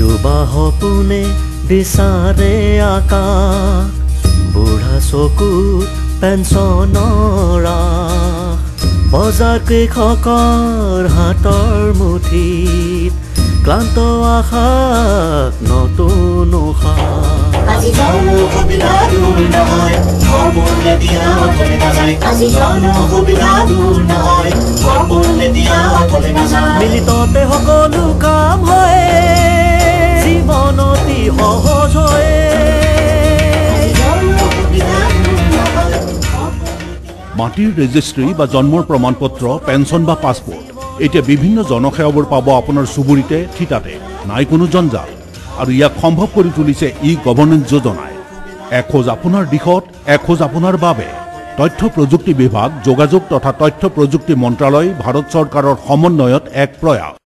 যুৱা সপোনে বিচাৰে আকাশ বুঢ়া চকুত পেঞ্চনৰ আশ বজাৰ কৃষকৰ হাতৰ মুঠিত ক্লান্ত আশাক নতুন উশাহ আজি জনসুবিধা দূৰ নহয় সপোনলে দিয়া অকলে নাযায় আজি জনসুবিধা দূৰ নহয় সপোনলে দিয়া অকলে নাযায় মিলিততে সকলো কাম হয় জীৱন অতি সহজ হয় মাটিৰ ৰেজিষ্ট্ৰি বা জন্মৰ প্ৰমাণপত্ৰ পেঞ্চন বা পাছপোৰ্ট এতিয়া বিভিন্ন জনসেৱাবোৰ পাব আপোনাৰ চুবুৰীতে ঠিতাতে নাই কোনো জঞ্জাল আৰু ইয়াক সম্ভৱ কৰি তুলিছে ই-গভৰ্নেন্স যোজনাই এখোজ আপোনাৰ দিশত এখোজ আপোনাৰ বাবে তথ্য প্ৰযুক্তি বিভাগ যোগাযোগ তথা তথ্য প্ৰযুক্তি মন্ত্ৰালয় ভাৰত চৰকাৰৰ সমন্বয়ত এক প্ৰয়াস